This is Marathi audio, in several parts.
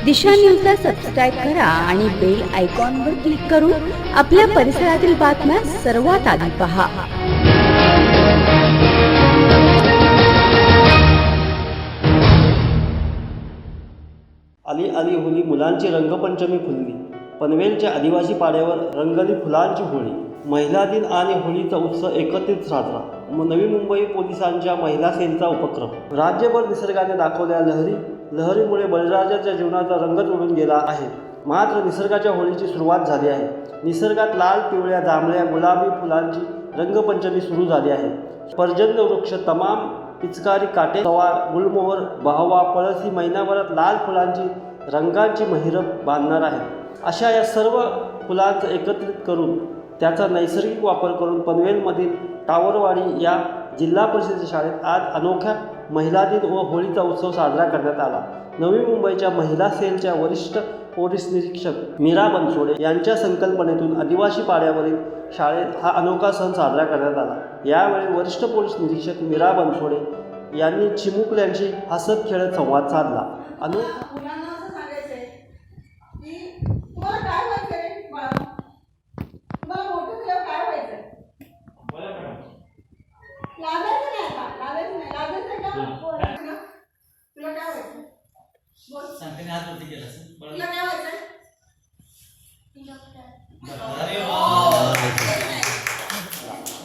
दिशा न्यूजला सबस्क्राईब करा आणि बेल आयकॉनवर क्लिक करून आपल्या परिसरातील बातम्या सर्वात आधी पहा। आली आली होली मुलांची रंगपंचमी फुलली। पनवेलच्या आदिवासी पाड्यावर रंगली फुलांची होळी। महिला दिन आणि होळीचा उत्सव एकत्रित साजरा। नवी मुंबई पोलिसांच्या महिला सेलचा उपक्रम। राज्यभर निसर्गाने दाखवल्या लहरीमुळे बळीराजाच्या जीवनाचा रंगच उडून गेला आहे। मात्र निसर्गाच्या होळीची सुरुवात झाली आहे। निसर्गात लाल, पिवळ्या, जांभळ्या, गुलाबी फुलांची रंगपंचमी सुरू झाली आहे। पर्जन्य वृक्ष, तमाम, पिचकारी, काटे, सवार, गुलमोहर, बहवा, पळस ही महिनाभरात लाल फुलांची रंगांची महिरप बांधणार आहेत। अशा या सर्व फुलांचं एकत्रित करून त्याचा नैसर्गिक वापर करून पनवेलमधील टावरवाडी या जिल्हा परिषद शाळेत आज अनोख्या महिला दिन व होळीचा उत्सव साजरा करण्यात आला। नवी मुंबईच्या महिला सेलच्या वरिष्ठ पोलीस निरीक्षक मीरा बनसोडे यांच्या संकल्पनेतून आदिवासी पाड्यावरील शाळेत हा अनोखा सण साजरा करण्यात आला। यावेळी वरिष्ठ पोलीस निरीक्षक मीरा बनसोडे यांनी चिमुकल्यांशी हसत खेळत संवाद साधला।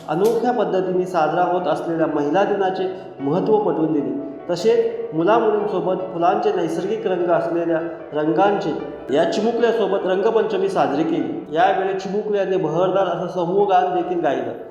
अनोख्या पद्धतीने साजरा होत असलेल्या महिला दिनाचे महत्त्व पटवून दिले। तसेच मुलामुलींसोबत फुलांचे नैसर्गिक रंग असलेल्या रंगांचे या चिमुकल्यासोबत रंगपंचमी साजरी केली। यावेळी चिमुकल्याने बहरदार असं समूह गान देखील गायलं।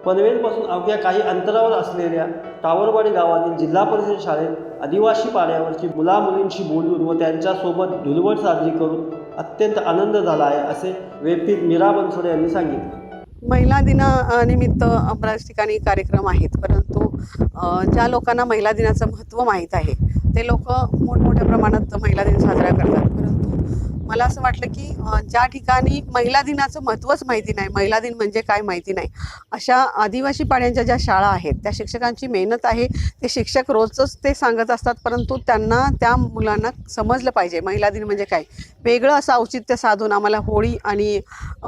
पनवेलपासून अवघ्या काही अंतरावर असलेल्या टावरवाडी गावातील जिल्हा परिषद शाळेत आदिवासी पाड्यावरची मुलामुलींशी बोलून व त्यांच्यासोबत धुलवड साजरी करून अत्यंत आनंद झाला आहे, असे वेपीत मीरा बनसोडे यांनी सांगितले। महिला दिनानिमित्त बऱ्याच ठिकाणी कार्यक्रम आहेत, परंतु ज्या लोकांना महिला दिनाचं महत्त्व माहीत आहे ते लोक मोठमोठ्या प्रमाणात महिला दिन साजरा करतात। परंतु मला असं वाटलं की ज्या ठिकाणी महिला दिनाचं महत्त्वच माहिती नाही, महिला दिन म्हणजे काय माहिती नाही, अशा आदिवासी पाड्यांच्या ज्या शाळा आहेत त्या शिक्षकांची मेहनत आहे। ते शिक्षक रोजच ते सांगत असतात, परंतु त्यांना त्या मुलांना समजलं पाहिजे महिला दिन म्हणजे काय। वेगळं असं औचित्य साधून आम्हाला होळी आणि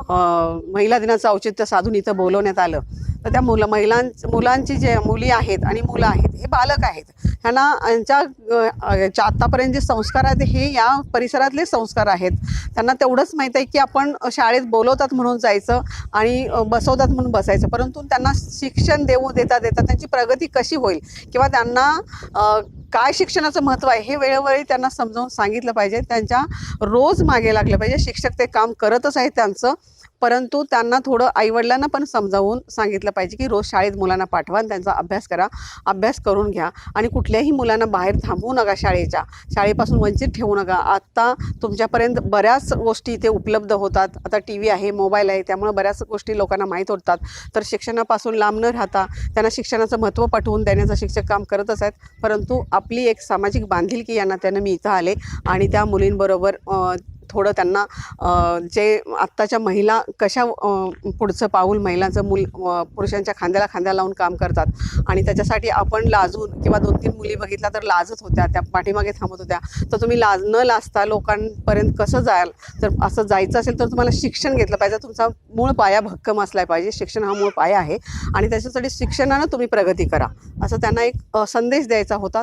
महिला दिनाचं औचित्य साधून इथं बोलवण्यात आलं। तर त्या मुलांची जे मुली आहेत आणि मुलं आहेत हे बालक आहेत, ह्यांना यांच्या आत्तापर्यंत जे संस्कार आहेत हे या परिसरातले संस्कार आहेत। त्यांना तेवढंच माहीत आहे की आपण शाळेत बोलवतात म्हणून जायचं आणि बसवतात म्हणून बसायचं, परंतु त्यांना शिक्षण देता त्यांची प्रगती कशी होईल किंवा त्यांना काय शिक्षणाचं महत्त्व आहे हे वेळोवेळी त्यांना समजावून सांगितलं पाहिजे। त्यांच्या रोज मागे लागलं पाहिजे। शिक्षक ते काम करतच आहे त्यांचं, परंतु त्यांना थोडं आईवडिलांना पण समजावून सांगितलं पाहिजे की रोज शाळेत मुलांना पाठवा, त्यांचा अभ्यास करा, अभ्यास करून घ्या आणि कुठल्याही मुलांना बाहेर थांबवू नका, शाळेपासून वंचित ठेवू नका। आत्ता तुमच्यापर्यंत बऱ्याच गोष्टी इथे उपलब्ध होतात, आता TV आहे, मोबाईल आहे, त्यामुळे बऱ्याच गोष्टी लोकांना माहीत होतात। तर शिक्षणापासून लांब न राहता त्यांना शिक्षणाचं महत्त्व पटवून देण्याचं शिक्षक काम करतच आहेत, परंतु आपली एक सामाजिक बांधिलकी यांना त्यानं मी इथं आले आणि त्या मुलींबरोबर थोडं त्यांना जे आत्ताच्या महिला कशा पुढचं पाऊल महिलांचं पुरुषांच्या खांद्याला खांद्या लावून काम करतात आणि त्याच्यासाठी आपण लाजून किंवा 2-3 मुली बघितल्या तर लाजत होत्या, त्या पाठीमागे थांबत होत्या, तर तुम्ही न लाजता लोकांपर्यंत कसं जाल? तर असं जायचं असेल तर तुम्हाला शिक्षण घेतलं पाहिजे। तुमचा मूळ पाया भक्कम असला पाहिजे। शिक्षण हा मूळ पाया आहे आणि त्याच्यासाठी शिक्षणानं तुम्ही प्रगती करा, असं त्यांना एक संदेश द्यायचा होता।